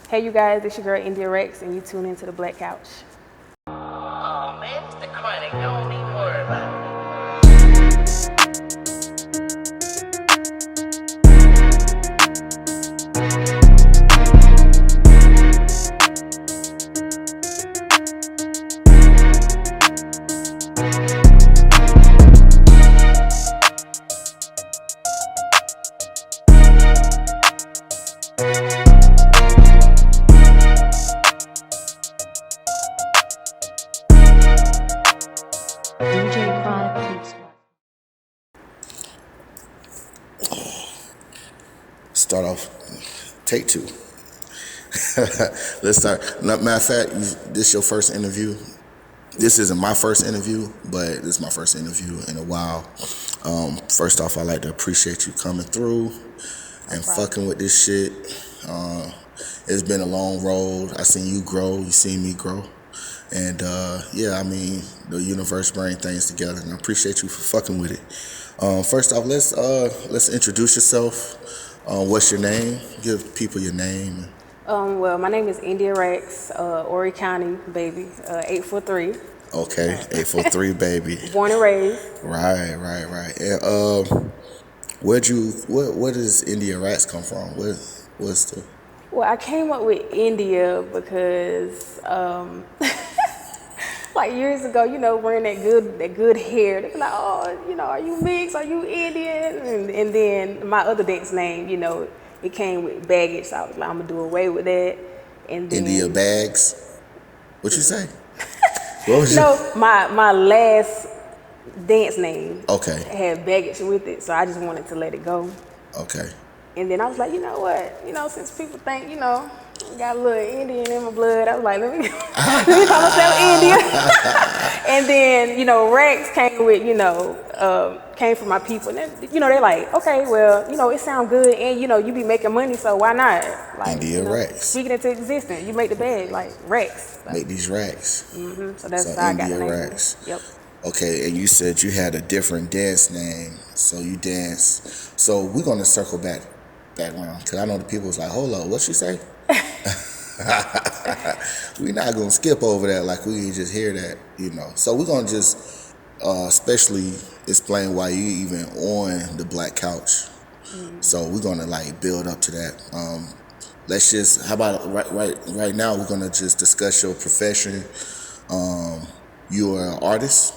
Hey, you guys, it's your girl India Rex, and you tune into the Black Couch. Oh man, it's the chronic. Don't even worry about it. Start off, take two. Let's start. Matter of fact, this your first interview. This isn't my first interview, but this is my first interview in a while. First off, I'd like to appreciate you coming through and fucking with this shit. It's been a long road. I seen you grow. You seen me grow. And yeah, I mean, the universe bring things together, and I appreciate you for fucking with it. First off, let's introduce yourself. What's your name? Give people your name. Well, my name is India Rex, Horry County, baby, 843. Okay, 843, baby. Born and raised. Right. And where does India Rex come from? What's the? Well, I came up with India because, like years ago, wearing that good hair. They be like, oh, are you mixed? Are you Indian? And then my other dance name, it came with baggage. So I was like, I'm gonna do away with that. And then India bags. What you say? My last dance name. Okay. Had baggage with it, so I just wanted to let it go. Okay. And then I was like, you know what? Since people think, got a little Indian in my blood, I was like, let me call myself India. And then, Rex came with, came from my people. And then, they're like, okay, well, it sounds good, and you be making money, so why not? Like, India Rex. Speaking into existence, you make the bag, like Rex. Like, Make these racks. So that's how I got the India name. Rex. Yep. Okay, and you said you had a different dance name, so you dance. So we're gonna circle back around, because I know the people was like, hold up, what she say? We're not gonna skip over that like we just hear that, So we're gonna just especially explain why you even on the Black Couch. So we're gonna build up to that. Let's just, how about right now we're gonna just discuss your profession. You're an artist?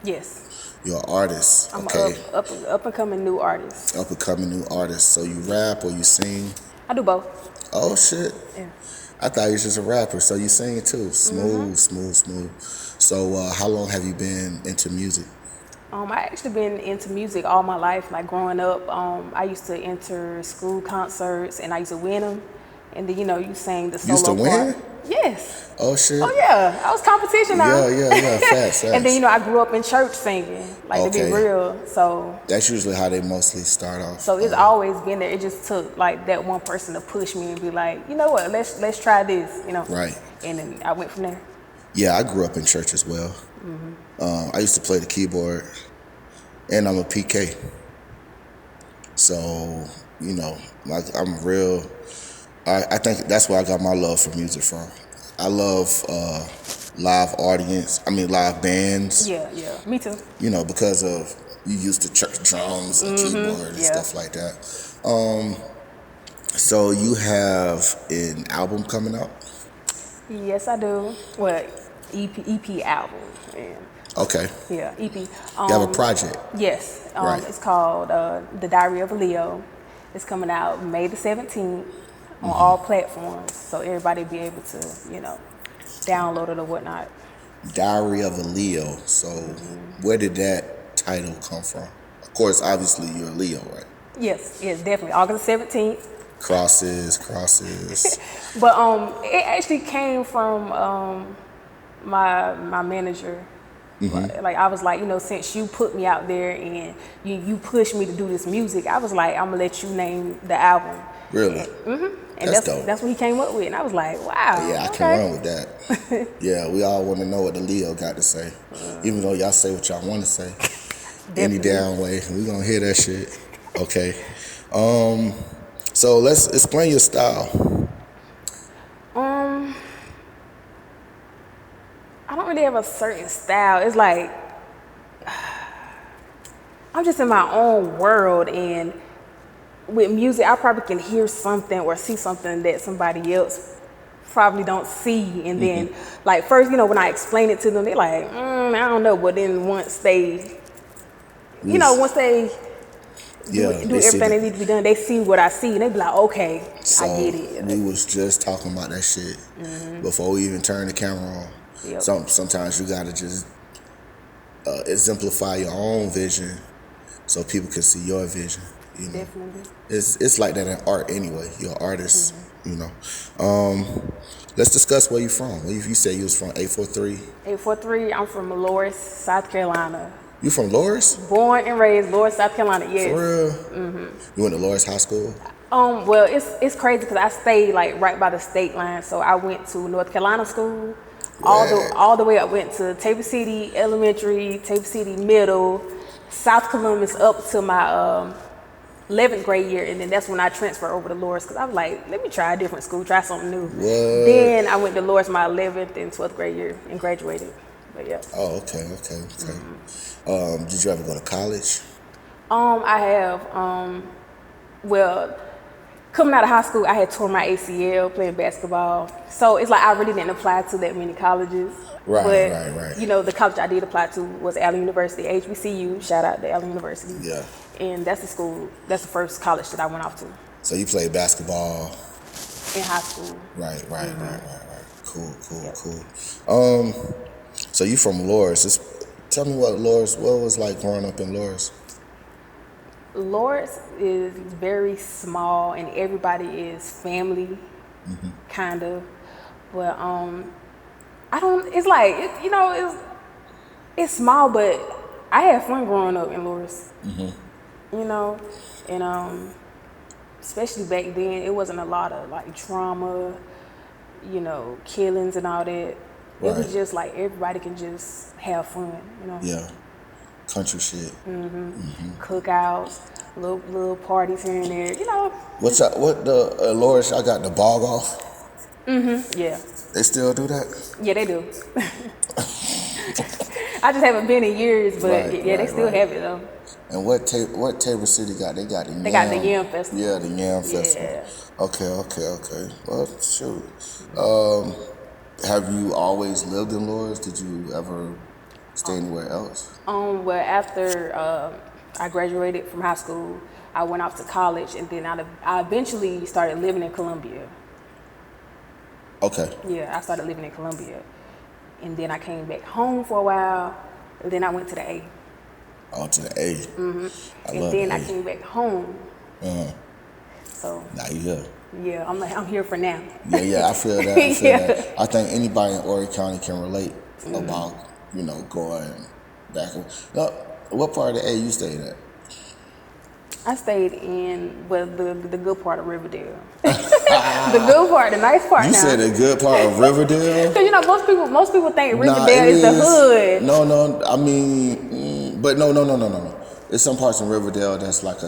Yes. You're an artist. I'm Okay. up and coming new artist. Up and coming new artist. So you rap or you sing? I do both. Oh shit. Yeah. I thought you was just a rapper, so you sing too. Smooth. So how long have you been into music? I actually been into music all my life. Like growing up, I used to enter school concerts and I used to win them. And then you sang the solo Used to win? part. Yes. Oh shit. Oh yeah, I was competition now. Yeah. Facts. And then I grew up in church singing, to be real. So that's usually how they mostly start off. So it's always been there. It just took that one person to push me and be like, you know what, let's try this, Right. And then I went from there. Yeah, I grew up in church as well. I used to play the keyboard, and I'm a PK. So I'm real. I think that's where I got my love for music from. I love live bands. Yeah, me too. Because of you used the church drums and keyboard and stuff like that. So you have an album coming out? Yes, I do. Well, EP album. Yeah. Okay. Yeah, EP. You have a project? Yes. Right. It's called The Diary of a Leo. It's coming out May the 17th on all platforms, so everybody be able to, download it or whatnot. Diary of a Leo. So where did that title come from? Of course, obviously you're a Leo, right? Yes, definitely. August 17th. Crosses. But it actually came from my manager. Like I was like, since you put me out there and you pushed me to do this music, I was like, I'm gonna let you name the album. Really? And that's dope. That's what he came up with, and I was like, wow. Yeah, I can run with that. Yeah, we all want to know what the Leo got to say, even though y'all say what y'all want to say. Any damn way, we gonna hear that shit. Okay. So let's explain your style. really have a certain style. It's like I'm just in my own world, and with music, I probably can hear something or see something that somebody else probably don't see. And then, like, first, when I explain it to them, they're like, I don't know. But then once they, once they do everything that needs to be done, they see what I see, and they be like, okay, So I get it. we was just talking about that shit before we even turned the camera on. Yep. Sometimes you gotta just exemplify your own vision so people can see your vision. Definitely. It's like that in art anyway. You're an artist, Let's discuss where you from. You said you was from 843. 843. I'm from Loris, South Carolina. You from Loris? Born and raised Loris, South Carolina. Yes. For real? You went to Loris High School? Well, it's crazy because I stayed like right by the state line. So I went to North Carolina school, all the way up. Went to Tabor City Elementary, Tabor City Middle, South Columbus up to my 11th grade year, and then that's when I transferred over to Loris because I was like, let me try a different school, try something new. What? Then I went to Loris my 11th and 12th grade year and graduated. But yeah. Oh, okay. Did you ever go to college? I have. Well, coming out of high school, I had torn my ACL playing basketball, so it's like I really didn't apply to that many colleges. Right. The college I did apply to was Allen University, HBCU. Shout out to Allen University. Yeah. And that's the first college that I went off to. So you played basketball in high school. Right. Cool. Yep. So you from Loris. Tell me what was like growing up in Loris. Loris is very small and everybody is family, kind of. But it's like, it's small, but I had fun growing up in Loris. And especially back then, it wasn't a lot of like trauma, killings and all that. Right. It was just like everybody can just have fun, Yeah, country shit. Cookouts, little parties here and there, What the Loris? I got the bog off. Yeah. They still do that? Yeah, they do. I just haven't been in years, but they still have it though. And what Tabor City got? They got the Yam. They got the Yam Festival. Yeah, the Yam Festival. Yeah. Okay. Well, shoot. Have you always lived in Loris? Did you ever stay anywhere else? Well, after I graduated from high school, I went off to college, and then I eventually started living in Columbia. Okay. Yeah, I started living in Columbia, and then I came back home for a while, and then I went to the A. Oh, to the A. And then I came back home. So. Now you here. Yeah, I'm here for now. Yeah, I feel that. I think anybody in Horry County can relate about, going back. What part of the A you stayed at? I stayed in the good part of Riverdale. The good part, the nice part. You now. said the good part of Riverdale? Because most people think Riverdale is the hood. No. I mean, but no. There's some parts in Riverdale that's like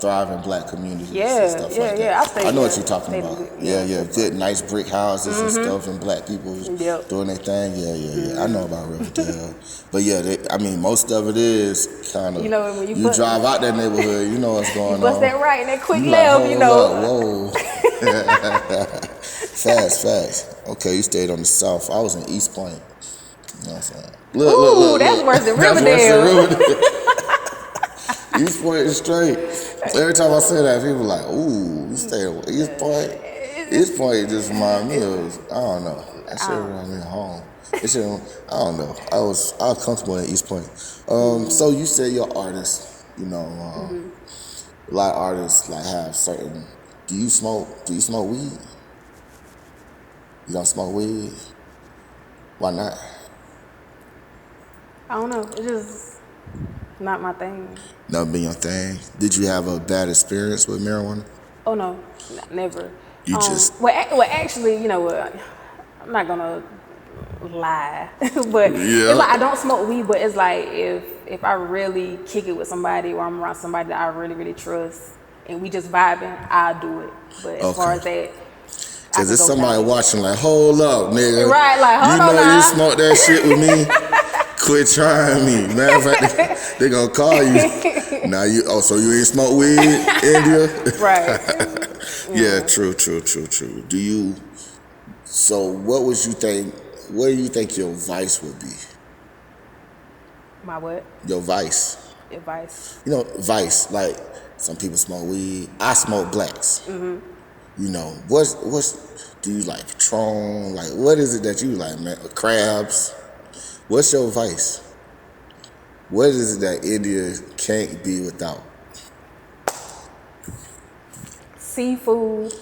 thriving black communities and stuff like that. Yeah. I know what you're talking about. Yeah. Good, nice brick houses and stuff, and black people doing their thing. Yeah. I know about Riverdale. But most of it is kind of, when you drive out that neighborhood, you know what's going on. Bust that right and that quick left, Whoa. Facts. Okay, you stayed on the south. I was in East Point. You know what I'm saying? Look, that's worse than Riverdale. East Point is straight. Every time I say that, people are like, ooh, you stay at East Point? East Point just reminds me of, I don't know. That shit reminds me of home. I don't know. I was comfortable in East Point. So you say you're an artist, a lot of artists have certain, do you smoke weed? You don't smoke weed? Why not? I don't know. It's just not my thing. Never been your thing? Did you have a bad experience with marijuana? Oh no, never. You just... Well, actually, I'm not gonna lie, but it's like I don't smoke weed, but it's like if I really kick it with somebody or I'm around somebody that I really, really trust and we just vibing, I'll do it. But as far as that, Cause there's go somebody down. watching like, hold up, nigga. Right, like, hold you on know now. you smoked that shit with me. Quit trying me. Matter of fact, they gonna call you. Now so you ain't smoke weed, India? Right. Yeah, true. So what do you think your vice would be? My what? Your vice. Advice. You know, vice, like some people smoke weed. I smoke blacks. Mm-hmm. You know, what's do you like Patron? Like what is it that you like, man? Crabs? What's your vice? What is it that India can't be without? Seafood.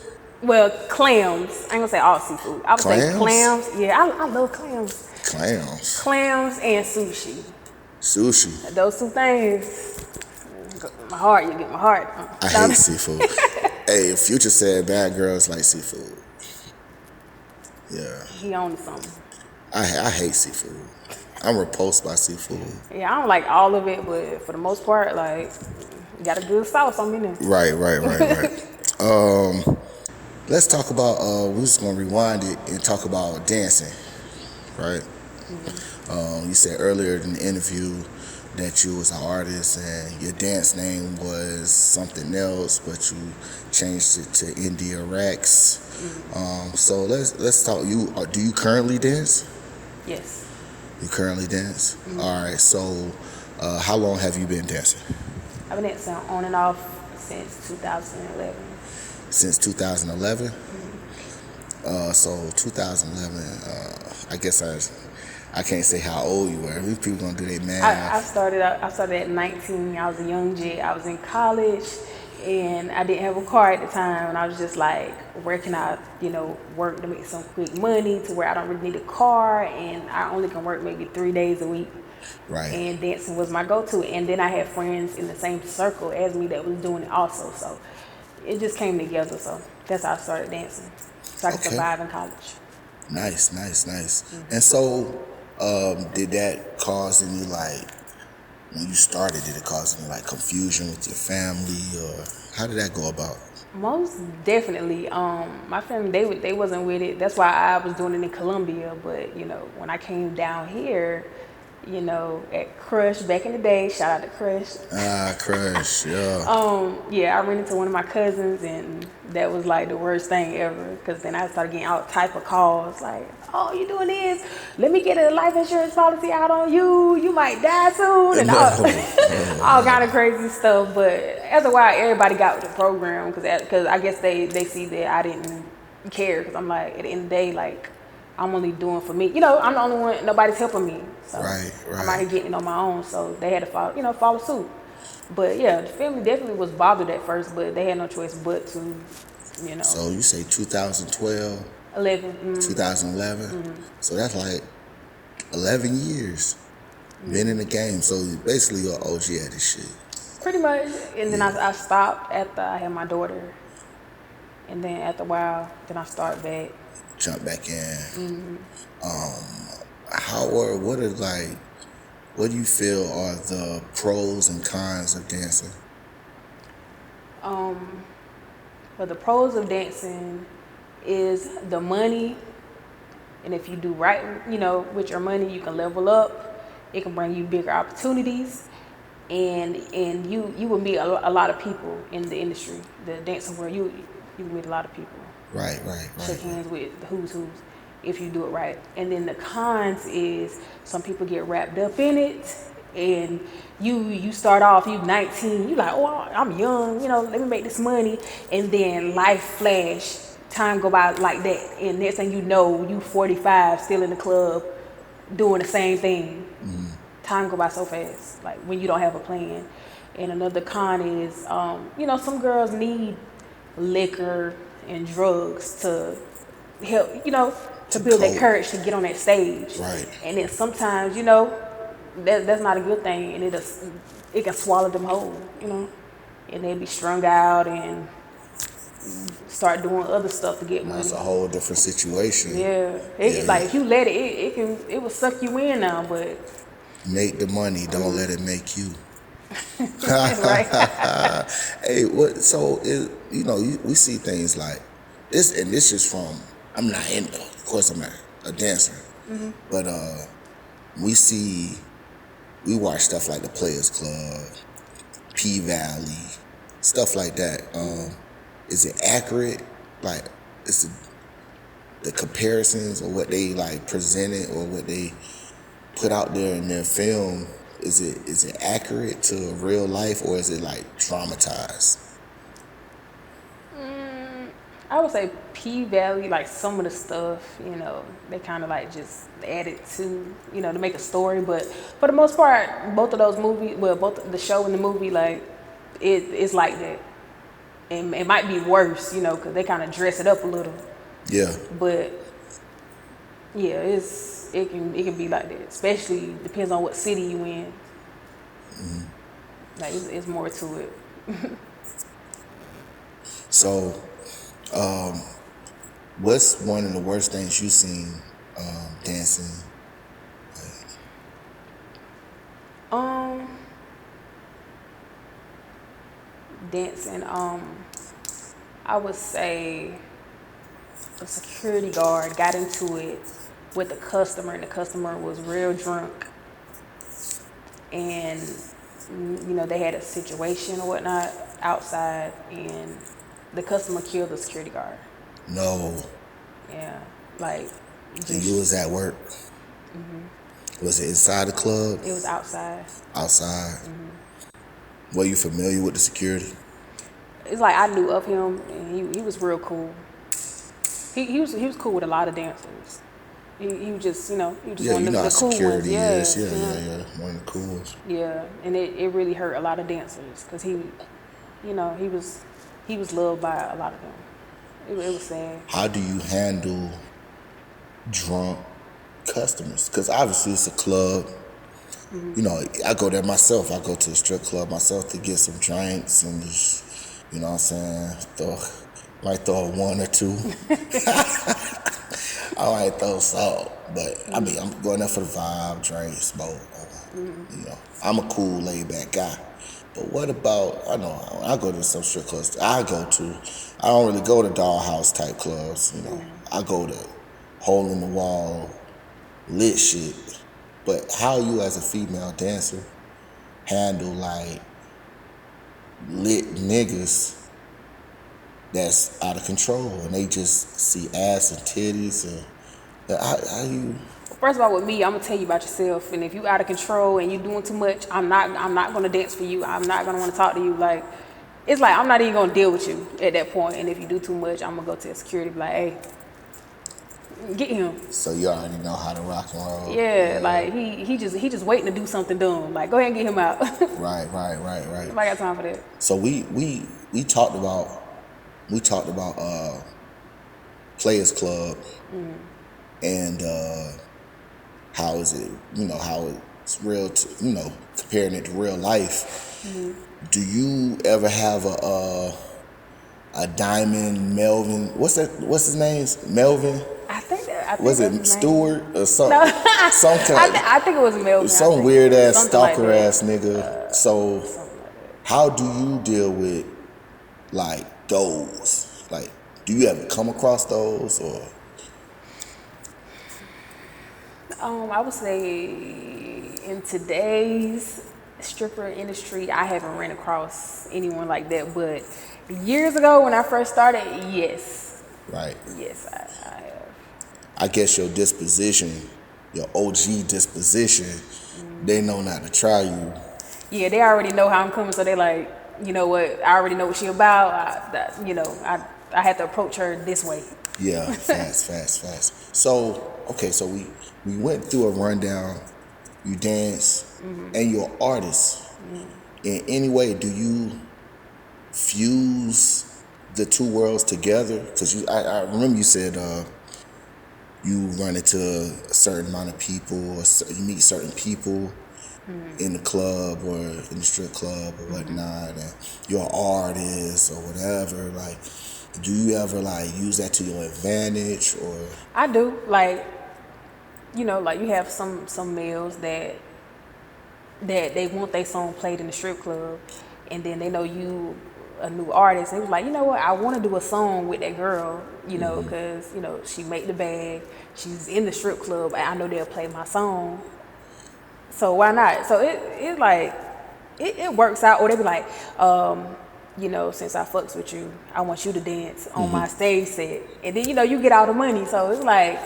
Well, clams. I ain't gonna say all seafood. I would say Clams? clams. Yeah, I love clams. Clams. Clams and sushi. Sushi. Those two things. My heart, you get my heart. I hate seafood. Hey, Future said bad girls like seafood. Yeah. He owns something. I hate seafood. I'm repulsed by seafood. Yeah, I don't like all of it, but for the most part, like, you got a good sauce on me now. Right. Let's talk about, we're just gonna rewind it and talk about dancing, right? Mm-hmm. You said earlier in the interview that you was an artist and your dance name was something else, but you changed it to India Rex. Mm-hmm. So let's talk. Do you currently dance? Yes. You currently dance? Mm-hmm. All right. So how long have you been dancing? I've been dancing on and off since 2011. Since 2011. Mm-hmm. So 2011. I guess I can't say how old you were. These people gonna do their math. I started at 19. I was a young jit. I was in college, and I didn't have a car at the time. And I was just like, where can I, work to make some quick money to where I don't really need a car, and I only can work maybe 3 days a week. Right. And dancing was my go-to. And then I had friends in the same circle as me that was doing it also. So it just came together. So that's how I started dancing, so I could survive in college. Nice. And so, did that cause any, like, when you started, did it cause any, like, confusion with your family, or how did that go about? Most definitely. My family, they wasn't with it. That's why I was doing it in Colombia. But, when I came down here, at Crush back in the day, shout out to Crush. Crush, yeah. Yeah, I ran into one of my cousins, and that was like the worst thing ever. Because then I started getting all type of calls like, "Oh, you doing this? Let me get a life insurance policy out on you. You might die soon," and all kind of crazy stuff. But after a while, everybody got with the program because I guess they see that I didn't care. Because I'm like, at the end of the day, like, I'm only doing for me. I'm the only one. Nobody's helping me. So Right. I'm out here getting it on my own. So they had to follow suit. But yeah, the family definitely was bothered at first, but they had no choice but to, So you say 2012, 11. 2011. Mm-hmm. So that's like 11 years. Been in the game. So basically you're an OG at this shit. Pretty much. And then I stopped after I had my daughter. And then after a while, then I started back. Jump back in. Mm-hmm. What do you feel are the pros and cons of dancing? But the pros of dancing is the money. And if you do right, with your money, you can level up. It can bring you bigger opportunities. And you will meet a lot of people in the industry, the dancing world. You meet a lot of people. Right. Shake hands with the who's if you do it right. And then the cons is some people get wrapped up in it, and you start off, you 19, you like, oh, I'm young, let me make this money, and then life flash, time go by like that, and next thing you know, you 45, still in the club, doing the same thing. Time go by so fast, like when you don't have a plan. And another con is, some girls need liquor and drugs to help, to build that courage to get on that stage. Right. And then sometimes, that's not a good thing, and it can swallow them whole, and they'll be strung out and start doing other stuff to get money. That's a whole different situation. Yeah. Like if you let it will suck you in now, but make the money, don't let it make you. Right. Hey, we see things like this is from, I'm not in, of course I'm not a dancer, but we watch stuff like the Players Club, P Valley, stuff like that. Is it accurate? Like, is it the comparisons or what they like presented or what they put out there in their film? Is it accurate to real life, or is it like dramatized? I would say P Valley, like some of the stuff, they kind of like just added to, to make a story. But for the most part, both of those movies, well, both the show and the movie, like it's like that. And it might be worse, because they kind of dress it up a little. Yeah. But yeah, it can be like that. Especially depends on what city you in. Like it's more to it. So, what's one of the worst things you've seen dancing? Dancing, I would say a security guard got into it with a customer, and the customer was real drunk, and they had a situation or whatnot outside, and the customer killed the security guard. No. Yeah, like. And you was at work? Was it inside the club? It was outside. Outside? Were you familiar with the security? It's like I knew of him, and he was real cool. He was cool with a lot of dancers. He was just, he was just one of the cool ones. Yeah. One of the cool ones. Yeah, and it really hurt a lot of dancers because he was loved by a lot of them. It was sad. How do you handle drunk customers? Because obviously it's a club. I go there myself. I go to the strip club myself to get some drinks and just, what I'm saying, might throw one or two. I might throw salt, but I mean, I'm going there for the vibe, drink, smoke. I'm a cool, laid back guy. But what about, I go to some strip clubs I don't really go to dollhouse type clubs, I go to hole in the wall, lit shit. But how you as a female dancer handle like lit niggas that's out of control and they just see ass and titties and how you? First of all, with me, I'm gonna tell you about yourself. And if you out of control and you doing too much, I'm not gonna dance for you. I'm not gonna want to talk to you. Like, it's like I'm not even gonna deal with you at that point. And if you do too much, I'm gonna go to the security, be like, hey, get him. So you already know how to rock and roll. Yeah, like he just waiting to do something dumb. Like, go ahead and get him out. Right. Nobody got time for that. So we talked about Players Club and how is it, how it's real to, comparing it to real life. Do you ever have a Diamond Melvin? What's his name? Melvin? I think was it Stewart or something? No. I think it was Melvin. Some weird ass stalker like ass nigga. So how do you deal with like those? Like, do you ever come across those or? I would say in today's stripper industry, I haven't ran across anyone like that. But years ago when I first started, yes. Right. Yes, I have. I guess your disposition, your OG disposition, they know not to try you. Yeah, they already know how I'm coming, so they like, you know what, I already know what she about. I had to approach her this way. Yeah, fast. So, okay, so we went through a rundown. You dance, and you're an artist. In any way, do you fuse the two worlds together? Because I remember you said you run into a certain amount of people, or you meet certain people in the club or in the strip club or whatnot, and you're an artist or whatever. Like, do you ever like use that to your advantage or? I do. Like, like you have some males that they want their song played in the strip club, and then they know you a new artist. And he was like, you know what, I want to do a song with that girl, you know, because, you know, she make the bag, she's in the strip club, and I know they'll play my song. So why not? So it like, it works out. Or they be like, you know, since I fucks with you, I want you to dance on my stage set. And then, you know, you get all the money. So it's like,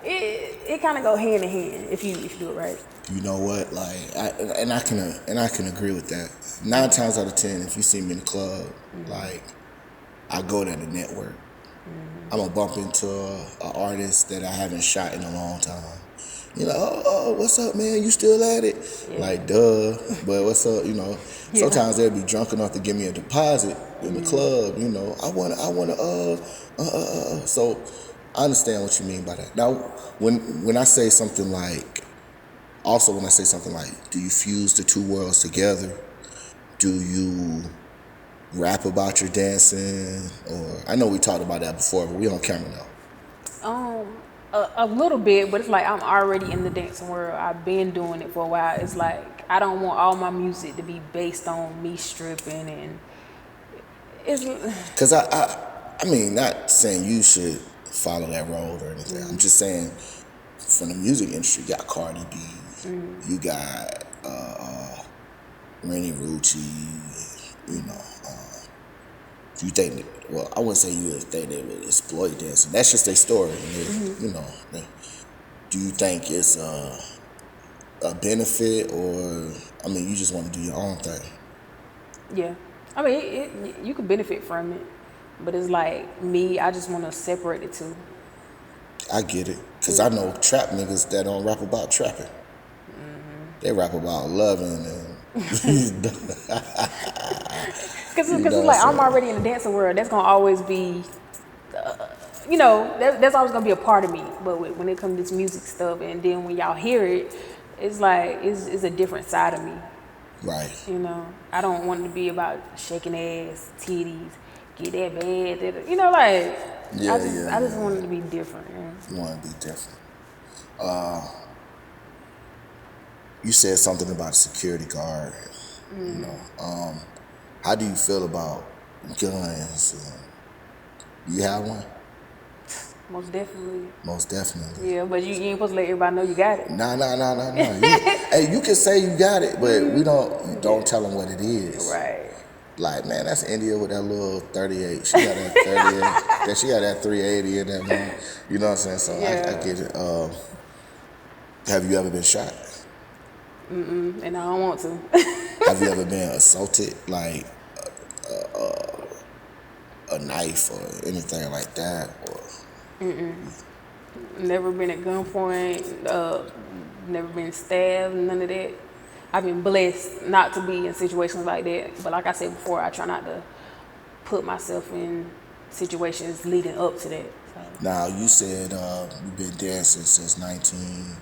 it kind of go hand in hand if you do it right. You know what? Like, I can agree with that. 9 times out of 10, if you see me in the club, like, I go there to network. I'm gonna bump into an artist that I haven't shot in a long time. You're like, oh, what's up, man? You still at it? Yeah. Like, duh. But what's up? You know, sometimes they'll be drunk enough to give me a deposit in the club. You know, I wanna. So I understand what you mean by that. Now, when I say something like, also when I say something like, do you fuse the two worlds together? Do you rap about your dancing? Or I know we talked about that before, but we on camera now. A little bit, but it's like I'm already in the dancing world. I've been doing it for a while. It's like I don't want all my music to be based on me stripping, and it's because I mean, not saying you should follow that road or anything. I'm just saying from the music industry, you got Cardi B, you got Rennie Rucci, you know. You think that, well, I wouldn't say you would think they would exploit dancing. That's just their story. You know, do you think it's a benefit, or I mean, you just want to do your own thing? yeah. I mean, you could benefit from it, but it's like me. I just want to separate the two. I get it, cause I know trap niggas that don't rap about trapping. They rap about loving and. Because it's like I'm already in the dancing world. That's gonna always be, you know, that's always gonna be a part of me. But when it comes to this music stuff, and then when y'all hear it, it's like it's a different side of me. Right. You know, I don't want it to be about shaking ass, titties, get that bad. You know, like I just want it to be different. Yeah. You want to be different. You said something about a security guard. You know, how do you feel about guns? You have one? Most definitely. Most definitely. Yeah, but you ain't supposed to let everybody know you got it. Nah. Hey, you can say you got it, but you don't tell them what it is. Right. Like, man, that's India with that little 38. She got that 38. She got that 380 in that man. You know what I'm saying? So I get it. Have you ever been shot? And I don't want to. Have you ever been assaulted, like a knife or anything like that? Or Never been at gunpoint. Never been stabbed. None of that. I've been blessed not to be in situations like that. But like I said before, I try not to put myself in situations leading up to that. So. Now, you said you've been dancing since 19.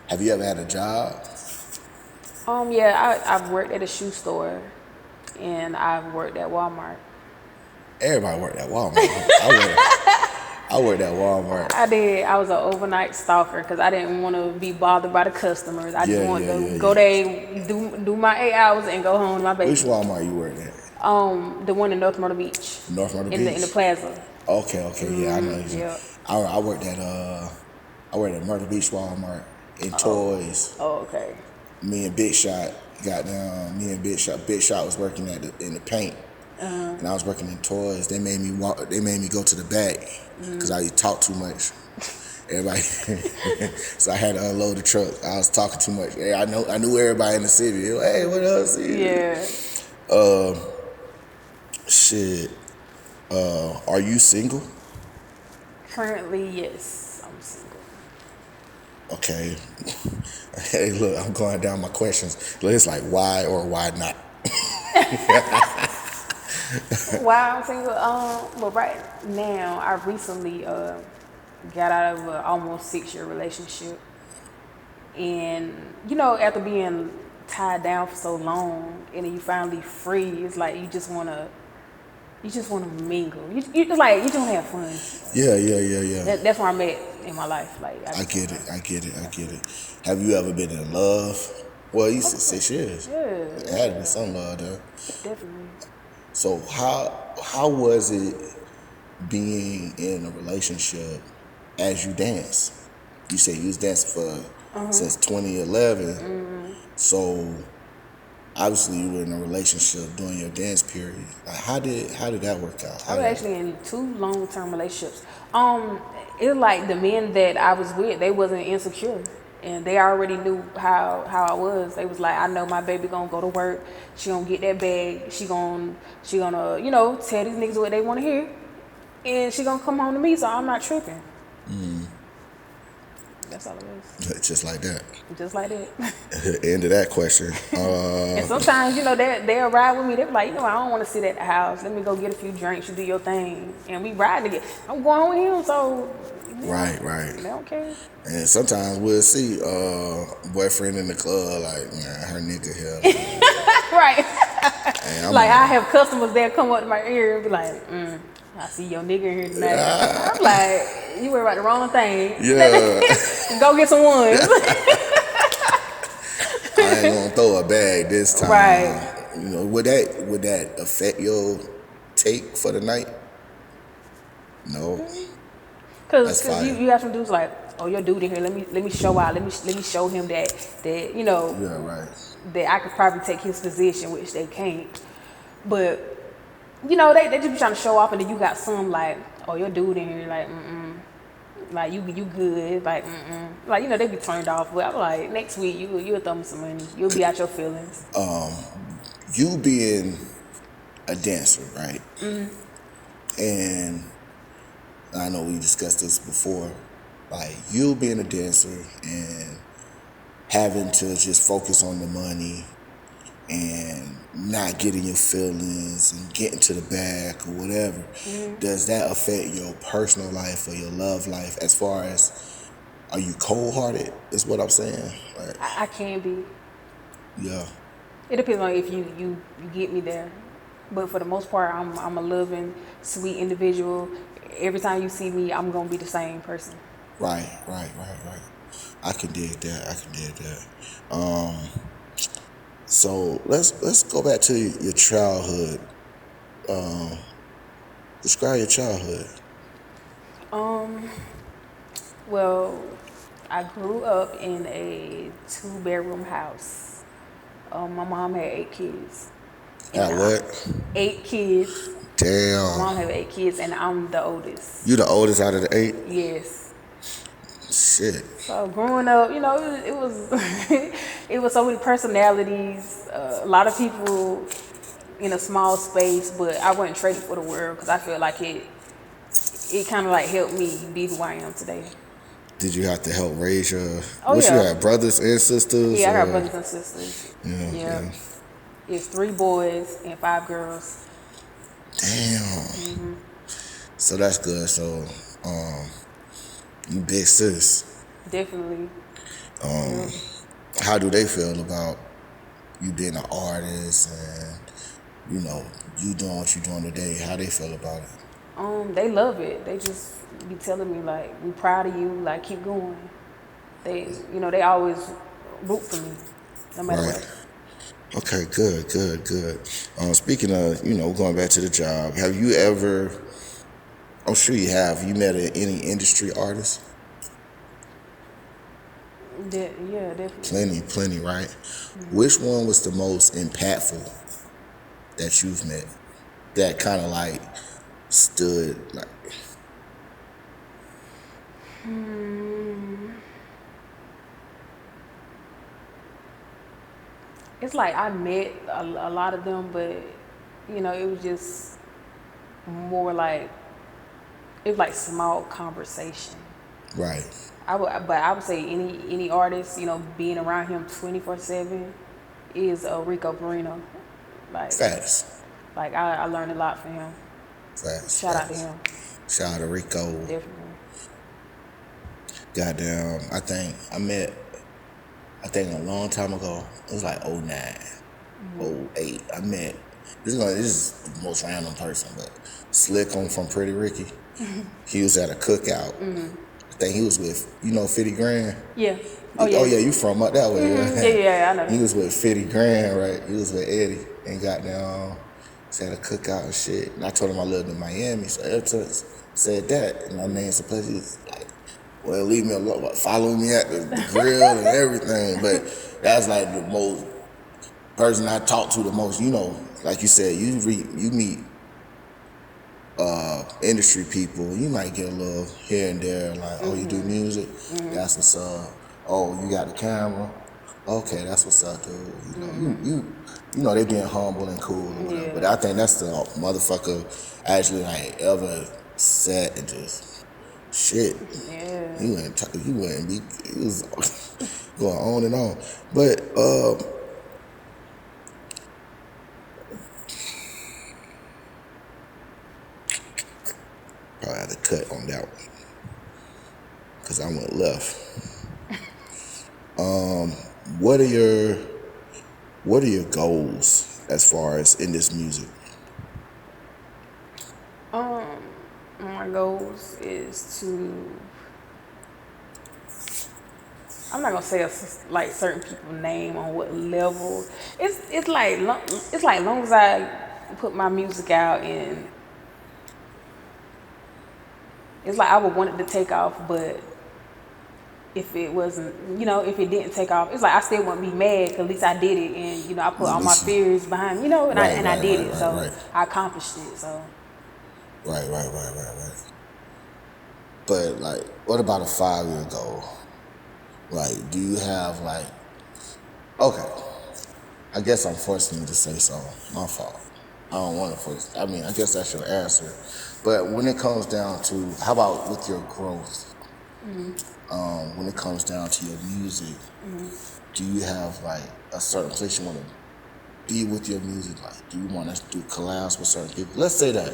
Have you ever had a job? Yeah, I've worked at a shoe store, and I've worked at Walmart. Everybody worked at Walmart. I worked at Walmart. I did. I was an overnight stalker because I didn't want to be bothered by the customers. I just wanted to go there, do my 8 hours, and go home to my baby. Which Walmart you worked at? The one in North Myrtle Beach. North Myrtle Beach? In the plaza. Okay, yeah, I know. Yeah. I worked at Myrtle Beach Walmart in toys. Oh, okay. Me and Big Shot got down. Big Shot was working in the paint, and I was working in toys. They made me walk. They made me go to the back because I talk too much. Everybody, so I had to unload the truck. I was talking too much. Hey, I knew everybody in the city. Like, hey, what else? Yeah. Shit. Are you single? Currently, yes, I'm single. Okay. Hey, look, I'm going down my questions. It's like why or why not? Why I'm single? Well, right now, I recently got out of an almost 6-year relationship, and you know, after being tied down for so long, and then you finally free, it's like you just wanna mingle. You just want to have fun. Yeah. That's where I'm at in my life. Like I get it. Have you ever been in love? Well, you said 6 years. Yeah. It had to be some love there. Definitely. So how was it being in a relationship as you dance? You say you was dancing for since 2011. So obviously you were in a relationship during your dance period. Like how did that work out? I was actually in 2 long-term relationships. It was like the men that I was with, they wasn't insecure. And they already knew how I was. They was like, I know my baby gonna go to work. She gonna get that bag. She gonna tell these niggas what they want to hear, and she gonna come home to me. So I'm not tripping. That's all it was. Just like that. Just like that. End of that question. And sometimes they'll ride with me. They be like, I don't want to sit at the house. Let me go get a few drinks. You do your thing, and we ride together. I'm going with him, so. Right. They don't care. And sometimes we'll see boyfriend in the club, like, man, her nigga here. Right. Like, I have customers that come up to my ear and be like, I see your nigga in here tonight. I'm like, you worry about the wrong thing. Yeah. Go get some ones. I ain't gonna throw a bag this time. Right. Would that affect your take for the night? No. Because you have some dudes like, oh, your dude in here. Let me show out. Let me show him that Yeah, right. that I could probably take his position, which they can't. But they just be trying to show off, and then you got some like, oh, your dude in here, like, like you good, like, like they be turned off. But I'm like, next week you'll throw me some money. You'll be out your feelings. You being a dancer, right? And I know we discussed this before, like you being a dancer and having to just focus on the money and not getting your feelings and getting to the bag or whatever. Does that affect your personal life or your love life as far as, are you cold-hearted is what I'm saying? Like, I can be. Yeah. It depends on if you get me there. But for the most part, I'm a loving, sweet individual. Every time you see me, I'm gonna be the same person. Right. I can dig that. So let's go back to your childhood. Describe your childhood. Well, I grew up in a 2-bedroom house. My mom had 8 kids. At what? 8 kids. Damn. My mom had 8 kids, and I'm the oldest. You the oldest out of the 8? Yes. Shit. So growing up, it was it was so many personalities, a lot of people in a small space, but I wasn't trading for the world because I feel like it kind of like helped me be who I am today. Did you have to help raise your? Oh, what yeah. you had, brothers and sisters? Yeah, I got brothers and sisters. Yeah. It's 3 boys and 5 girls. Damn. So that's good. So, you big sis. Definitely. How do they feel about you being an artist and you doing what you're doing today? How they feel about it? They love it. They just be telling me like, we proud of you, like keep going. They always root for me, no matter what. Okay, good. Speaking of, going back to the job, have you ever, I'm sure you have, you met any industry artists? Yeah, definitely. Plenty, right? Which one was the most impactful that you've met? That kind of like stood like. It's like I met a lot of them, but it was just more like, it was like small conversation. Right. I would say any artist, being around him 24/7 is Rico Perino. Like Facts. Like I learned a lot from him. Facts. Shout out to him. Shout out to Rico. Definitely. Goddamn, I think a long time ago, it was like 09, 08. I met, this is the most random person, but Slick from Pretty Ricky. He was at a cookout. I think he was with, 50 Grand? Yeah. Oh yeah, you from up that way. Yeah, I know. He was with 50 Grand, right? He was with Eddie and got down. She had a cookout and shit. And I told him I lived in Miami, so every time I said that, and my name's a place, he was like, well, leave me alone. Follow me at the grill and everything. But that's like the most person I talk to the most. You know, like you said, you meet industry people. You might get a little here and there, like, oh, you do music? That's what's up. Oh, you got the camera? Okay, that's what's up, dude. You know, they being humble and cool or whatever. Yeah. But I think that's the motherfucker actually like ever sat and just shit. Yeah. You wouldn't be. It was going on and on. But probably had to cut on that one because I went left. What are your goals as far as in this music? My goals is to. I'm not gonna say like certain people's name on what level. It's like long as I put my music out, and it's like I would want it to take off, but if it wasn't, if it didn't take off, it's like I still wouldn't be mad because at least I did it, and I put all my fears behind, and I did it, so I accomplished it. So Right. But like, what about a 5-year goal? Like, do you have like, okay, I guess I'm forcing you to say so. My fault. I don't want to force. I mean, I guess that's your answer. But when it comes down to, how about with your growth? When it comes down to your music, do you have like a certain place you want to be with your music? Like, do you want to do collabs with certain people? Let's say that.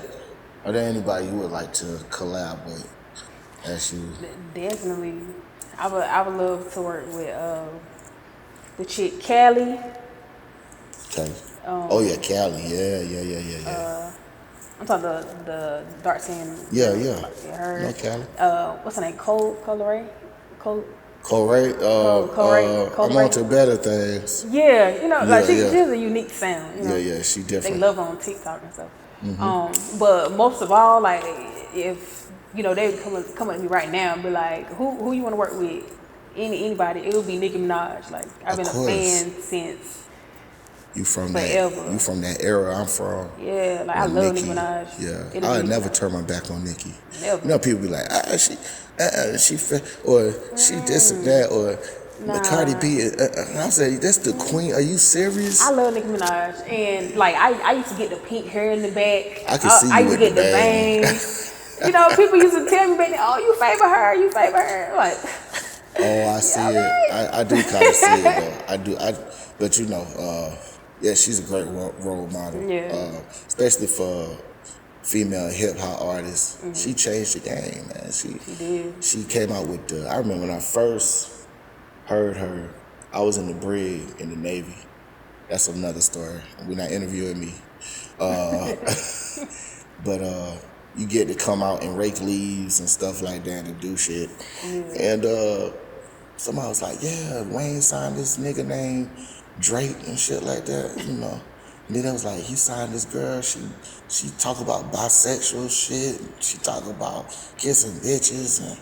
Are there anybody you would like to collab with? As you definitely, I would love to work with the chick Callie. Okay. Oh yeah, Cali. Yeah. I'm talking the dark skin. Yeah. Her. No, Cali. What's her name? Colray. Corey. I'm on to better things. Yeah, like she has a unique sound. Yeah, she different. They love her on TikTok and stuff. But most of all, like if they would come at me right now and be like, who you want to work with? Anybody? It would be Nicki Minaj. Like I've been a fan since. You from forever. that? You from that era I'm from? Yeah, like I love Nicki Minaj. Yeah, I would never turn my back on Nicki. Never. People be like, she or she this and that, or the Cardi B. And I say, that's the queen. Are you serious? I love Nicki Minaj, and like I used to get the pink hair in the back. I can see you with the bangs. People used to tell me back then, "Oh, you favor her." Like, oh, I see it. I do kind of see it though. But yeah, she's a great role model. Yeah. Especially for female hip hop artists. She changed the game, man. She did. She came out with I remember when I first heard her, I was in the brig in the Navy. That's another story. We're not interviewing me. But you get to come out and rake leaves and stuff like that and do shit. And somebody was like, yeah, Wayne signed this nigga named Drake and shit like that, And then it was like, he signed this girl, she talk about bisexual shit, she talk about kissing bitches and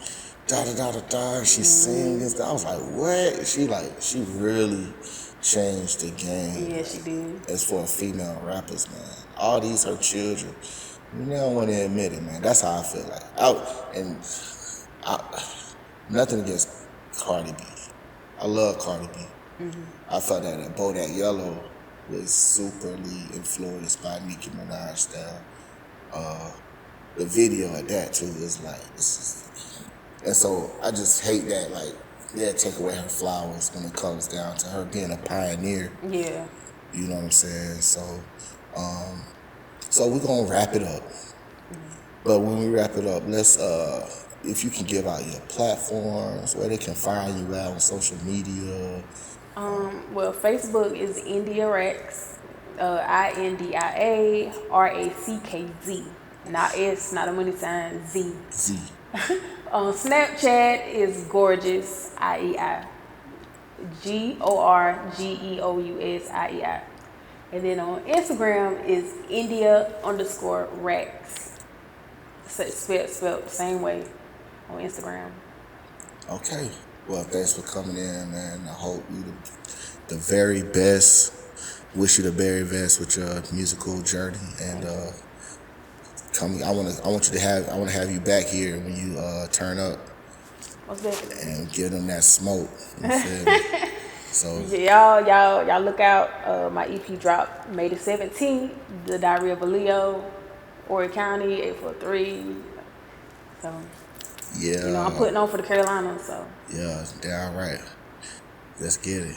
da-da-da-da-da, and she sings. I was like, what? She really changed the game. Yeah, she did. As for female rappers, man. All these her children, they don't want to admit it, man. That's how I feel like. Nothing against Cardi B. I love Cardi B. I thought that Bodak Yellow was superly influenced by Nicki Minaj style. The video of that too is like, and so I just hate that, like, take away her flowers when it comes down to her being a pioneer. Yeah. You know what I'm saying? So we're gonna wrap it up. But when we wrap it up, let's if you can give out your platforms, where they can find you at on social media. Well, Facebook is India Rex, INDIARACKZ, not S, not a money sign, Z. Snapchat is Gorgeous IEI, GORGEOUS IEI. And then on Instagram is India_Rax. Spelled the same way on Instagram. Okay. Well, thanks for coming in, man. I hope you the very best. Wish you the very best with your musical journey, and I want to have you back here when you turn up. Most definitely. And give them that smoke. You feel me? So y'all look out. My EP dropped May the 17th. The Diary of a Leo, Horry County, 843. So yeah, I'm putting on for the Carolinas. So yeah, damn right. Let's get it.